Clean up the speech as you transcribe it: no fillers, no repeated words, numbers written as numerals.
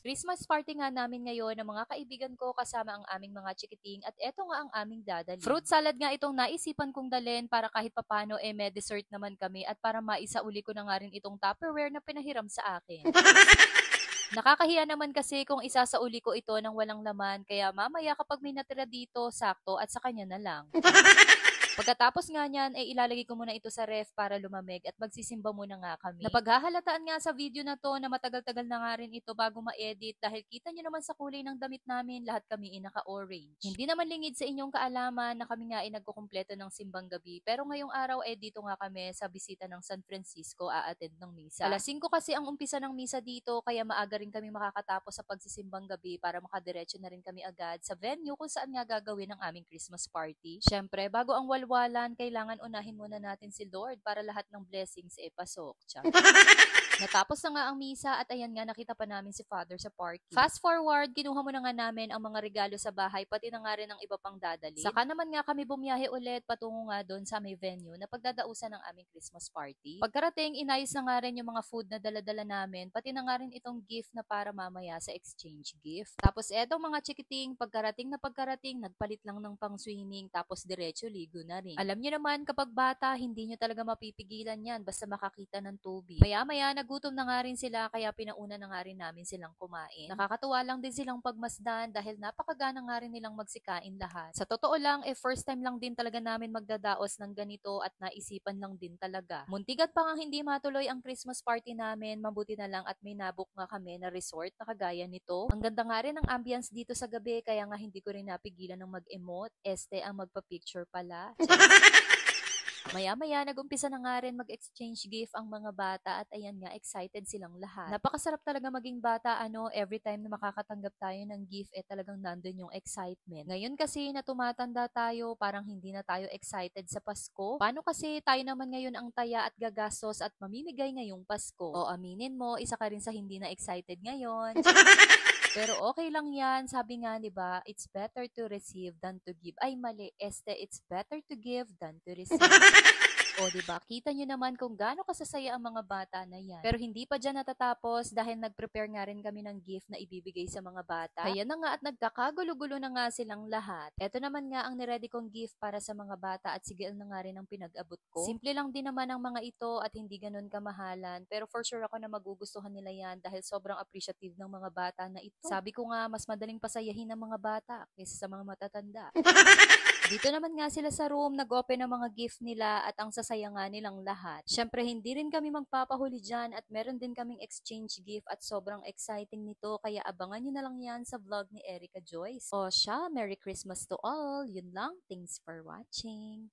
Christmas party nga namin ngayon ng mga kaibigan ko kasama ang aming mga chikiting at eto nga ang aming dadalhin. Fruit salad nga itong naisipan kong dalhin para kahit papano may dessert naman kami at para maisauli ko na nga rin itong Tupperware na pinahiram sa akin. Nakakahiya naman kasi kung isasauli ko ito ng walang laman kaya mamaya kapag may natira dito, sakto at sa kanya na lang. Pagkatapos nga niyan, ay ilalagay ko muna ito sa ref para lumamig at magsisimba muna nga kami. Napaghahalataan nga sa video na to na matagal-tagal na nga rin ito bago ma-edit dahil kita nyo naman sa kulay ng damit namin, lahat kami ay naka-orange. Hindi naman lingid sa inyong kaalaman na kami nga ay nagkukumpleto ng simbang gabi pero ngayong araw dito nga kami sa bisita ng San Francisco a-attend ng misa. Alas 5 kasi ang umpisa ng misa dito kaya maaga rin kami makakatapos sa pagsisimbang gabi para makadiretso na rin kami agad sa venue kung saan nga gagawin ang aming Christmas party. Syempre, bago ang walwalan, kailangan unahin muna natin si Lord para lahat ng blessings pasok. Natapos na nga ang misa at ayan nga nakita pa namin si Father sa parking. Fast forward, kinuha muna nga namin ang mga regalo sa bahay pati na nga rin ang iba pang dadalhin. Saka naman nga kami bumiyahe ulit patungo nga doon sa may venue na pagdadausan ng aming Christmas party. Pagkarating, inayos na nga rin yung mga food na daladala namin pati na nga rin itong gift na para mamaya sa exchange gift. Tapos etong mga chikiting, pagkarating, nagpalit lang ng pang swimming tapos diretso ligo na rin. Alam niyo naman kapag bata, hindi niyo talaga mapipigilan yan basta makakita ng tubig. Maya-maya nagutom na nga rin sila kaya pinauna na nga rin namin silang kumain. Nakakatuwa lang din silang pagmasdan dahil napakagana nga rin nilang magsikain lahat. Sa totoo lang, first time lang din talaga namin magdadaos ng ganito at naisipan lang din talaga. Muntigat pa nga hindi matuloy ang Christmas party namin, mabuti na lang at may nabook nga kami na resort na kagaya nito. Ang ganda nga rin ng ambience dito sa gabi kaya nga hindi ko rin napigilan ng mag-emote. Ang magpa-picture pala. Maya-maya, nag-umpisa na nga rin mag-exchange gift ang mga bata at ayan nga, excited silang lahat. Napakasarap talaga maging bata, every time na makakatanggap tayo ng gift, talagang nandun yung excitement. Ngayon kasi na tumatanda tayo, parang hindi na tayo excited sa Pasko. Paano kasi tayo naman ngayon ang taya at gagastos at mamimigay ngayong Pasko? O aminin mo, isa ka rin sa hindi na excited ngayon. Pero okay lang yan. Sabi nga, di ba, it's better to receive than to give. Ay, mali. It's better to give than to receive. O, di ba? Kita nyo naman kung gaano kasasaya ang mga bata na yan. Pero hindi pa dyan natatapos dahil nag-prepare nga rin kami ng gift na ibibigay sa mga bata. Kaya na nga at nagkakagulo-gulo na nga silang lahat. Ito naman nga ang niready kong gift para sa mga bata at sigil na nga rin ang pinag-abot ko. Simple lang din naman ang mga ito at hindi ganun kamahalan. Pero for sure ako na magugustuhan nila yan dahil sobrang appreciative ng mga bata na ito. Sabi ko nga, mas madaling pasayahin ng mga bata kaysa sa mga matatanda. Dito naman nga sila sa room, nag-open ng mga gift nila at ang sasaya nga nilang lahat. Syempre, hindi rin kami magpapahuli dyan at meron din kaming exchange gift at sobrang exciting nito kaya abangan nyo na lang yan sa vlog ni Erica Joyce. O siya, Merry Christmas to all! Yun lang, thanks for watching!